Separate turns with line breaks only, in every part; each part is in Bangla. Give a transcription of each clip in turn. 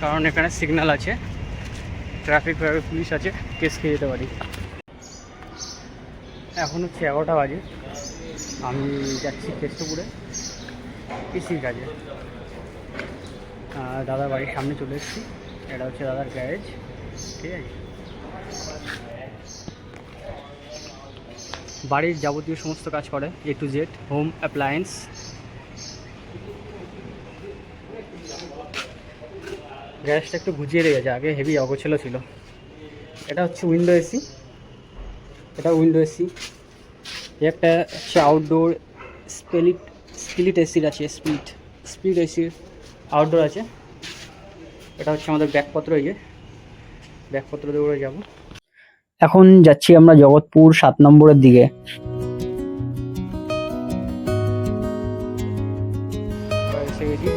কারণ এখানে সিগন্যাল আছে, ট্রাফিক পুলিশ আছে, কেস খেয়ে যেতে পারি। এখন হচ্ছে 11টা বাজে, আমি যাচ্ছি কেষ্টপুরে এসির কাজে। দাদার বাড়ির সামনে চলে এসেছি, এটা হচ্ছে দাদার গ্যারেজ, ঠিক আছে। বাড়ির যাবতীয় সমস্ত কাজ করে, A to Z home appliance. গ্যারেজটা একটু গুছিয়ে রেখেছে, আগে হেভি অগোছালো ছিল। এটা হচ্ছে উইন্ডো এসি, এটা উইন্ডো এসি। একটা হচ্ছে আউটডোর স্প্লিট এসির আছে, স্প্লিট এসির আউটডোর আছে। এটা হচ্ছে আমাদের ব্যাগপত্র, এই যে ব্যাগপত্র দিয়ে যাব। এখন যাচ্ছি আমরা জগৎপুর 7 নম্বরের দিকে। এসে গেছি।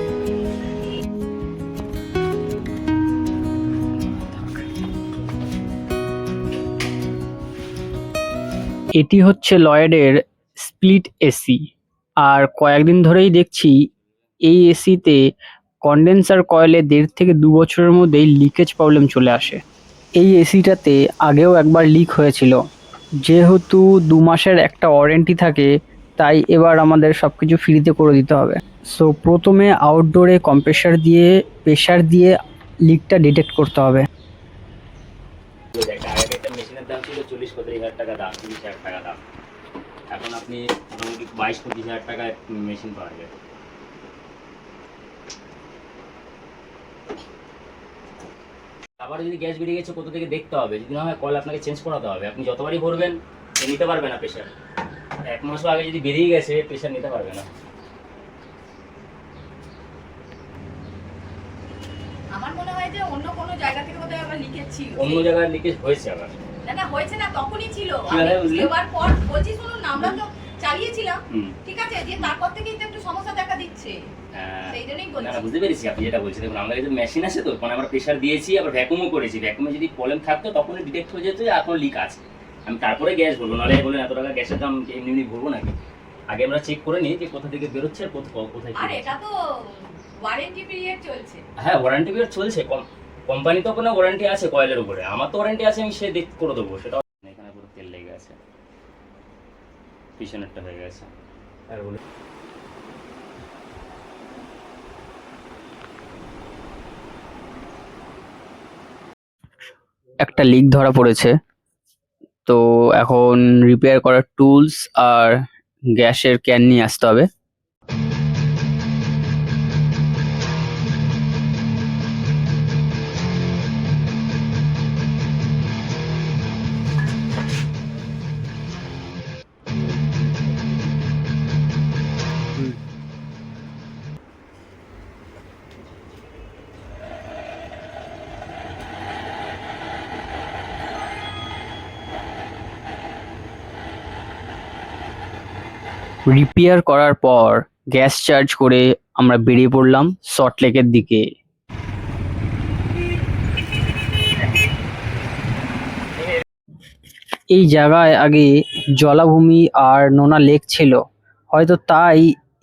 এটি হচ্ছে লয়েডের স্প্লিট এসি, আর কয়েকদিন ধরেই দেখছি এই এসিতে কন্ডেন্সার কয়েলে 1.5 থেকে 2 বছরের মধ্যেই লিকেজ প্রবলেম চলে আসে। এই এসিটাতে আগেও একবার লিক হয়েছিল, যেহেতু 2 মাসের একটা ওয়ারেন্টি থাকে, তাই এবার আমাদের সব কিছু ফ্রিতে করে দিতে হবে। সো প্রথমে আউটডোরে কম্প্রেসার দিয়ে প্রেশার দিয়ে লিকটা ডিটেক্ট করতে হবে।
মেশিনের দাম ছিল 40-45 হাজার টাকা দাম, 30,000 টাকা দাম। এখন আপনি মোটামুটি 22-25 হাজার টাকায় মেশিন পাওয়া যায়। আবার যদি গ্যাস বেরিয়ে গেছে কোথা থেকে দেখতে হবে, যদি না হয় কল আপনাকে চেঞ্জ করাতে হবে। আপনি যতবারই ভরবেন নিতে পারবে না প্রেশার। 1 মাসও আগে যদি বেরিয়ে গেছে প্রেশার নিতে পারবে না।
আমার মনে হয় যে অন্য কোনো জায়গা থেকে বোধহয় আবার লিকেজ ছিল।
অন্য জায়গায় লিকেজ হয়েছে আবার।
না হয়েছে না, তখনই ছিল।
আমি
এবার পর বলছি শুনুন না, আমরা তো চালিয়েছিলাম, ঠিক আছে, যে তারপর থেকেই তো একটু সমস্যা দেখা দিচ্ছে। সেই জন্যই বলছি।
না বুঝতে পেরেছি আপনি যেটা বলছেন। দেখুন আমাদের কাছে মেশিন আছে তো, মানে আমরা প্রেশার দিয়েছি, আবার ভ্যাকুমও করেছি। ভ্যাকুমে যদি প্রবলেম থাকতো তখনই ডিটেক্ট হয়ে যেত যে এখন লিক আছে। আমি তারপরে গ্যাস ভরবো, নাহলে বলেন এত টাকা গ্যাসের দাম এমনি ভরবো নাকি। আগে আমরা চেক করে নিই যে কোথা থেকে বেরোচ্ছে আর কোথায়।
আর এটা তো ওয়ারেন্টি পিরিয়ড চলছে।
হ্যাঁ ওয়ারেন্টি পিরিয়ড চলছে, কোম্পানি তো কোনো ওয়ারেন্টি আছে কয়েলের উপরে, আমার তো ওয়ারেন্টি আছে, আমি সে দেখ করে দেবো সেটা। এখানে পুরো তেল লেগে আছে, পিছনেরটা হয়ে গেছে। আর বলে
একটা লিক ধরা পড়েছে, তো এখন রিপেয়ার করার টুলস আর গ্যাসের ক্যান নিয়ে আসতে হবে। রিপেয়ার করার পর গ্যাস চার্জ করে আমরা বেরিয়ে পড়লাম সল্টলেকের দিকে। এই জায়গায় আগে জলাভূমি আর নোনা লেক ছিল, হয়তো তাই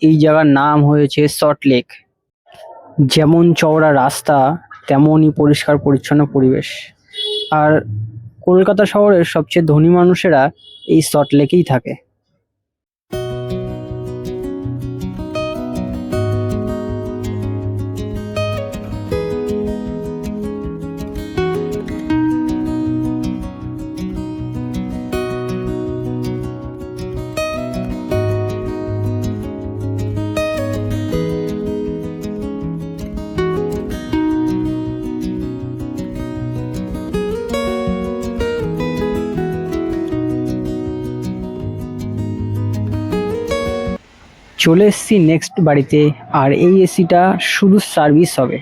এই জায়গার নাম হয়েছে সল্টলেক। যেমন চওড়া রাস্তা, তেমনই পরিষ্কার পরিচ্ছন্ন পরিবেশ। আর কলকাতা শহরের সবচেয়ে ধনী মানুষেরা এই সল্টলেকেই থাকে। চলে এসছি নেক্সট বাড়িতে, আর এই এসিটা শুধু সার্ভিস হবে।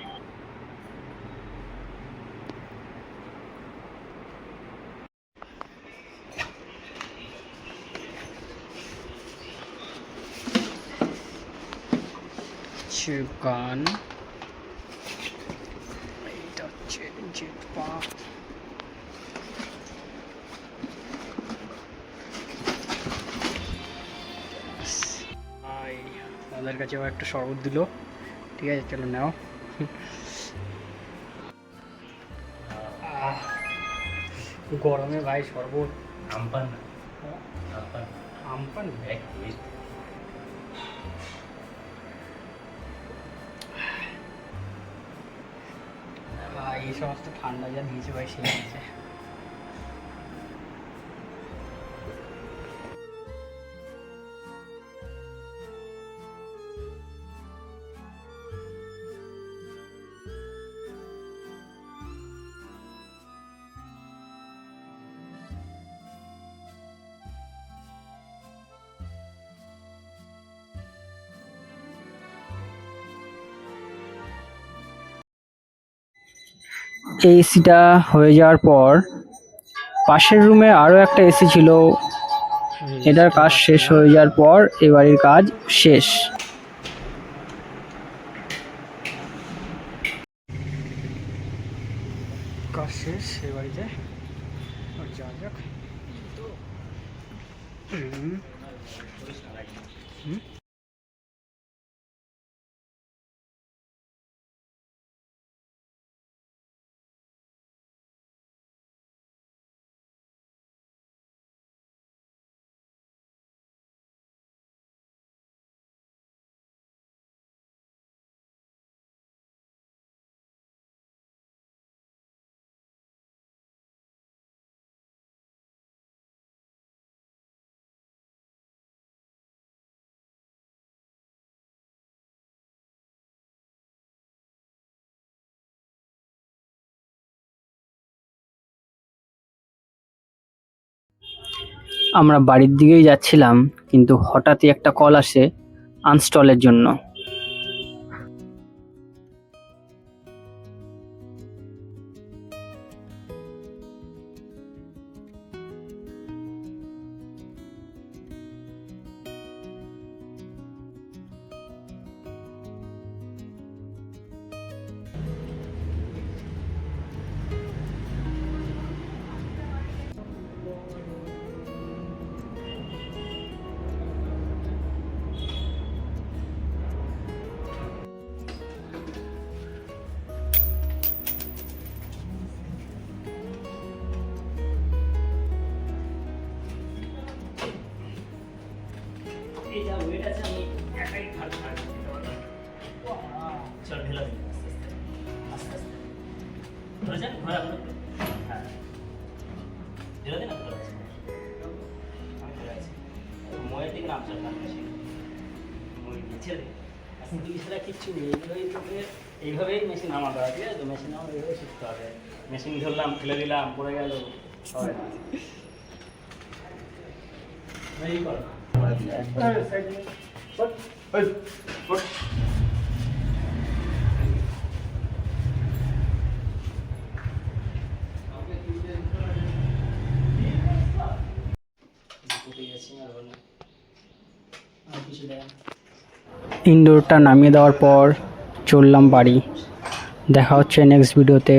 গান এটা হচ্ছে জেটপাক। আমাদের কাছে আবার একটা শরবত দিল, ঠিক আছে চলো নাও। গরমে ভাই শরবত
আমপান না আমপান
আমপান
এক মিনিট
ভাই এই সমস্ত ঠান্ডা যা দিয়েছে ভাই সেই দিয়েছে। এই এসিটা হয়ে যাওয়ার পর পাশের রুমে আরও একটা এসি ছিল, এটার কাজ শেষ হয়ে যাওয়ার পর এ বাড়ির কাজ শেষ। কাজ শেষ এ বাড়িতে, যাওয়া যাক। আমরা বাড়ির দিকেই যাচ্ছিলাম, কিন্তু হঠাৎই একটা কল আসে আনস্টলের জন্য।
এই যা ওয়েট আছে আমি একাই খাট চল ঢেলা দিই আস্তে আস্তে ধরে যান, ঘরে আপনার হ্যাঁ ঢেলা দিন, আপনার আছে আমি ধরে আছি ময়ের দিকে নাম চাল মেশিন মই নিচে দিই আস্তে দিকে সেটা কিচ্ছু নেই, এইভাবেই মেশিন নামাতে হবে, ঠিক আছে? মেশিন নামাতে এইভাবে শিখতে হবে। মেশিন ধরলাম, ফেলে দিলাম, পড়ে গেল, হবে না। এই করো
ইনডোরটা নামিয়ে দেওয়ার পর চললাম বাড়ি। দেখা হচ্ছে নেক্সট ভিডিওতে।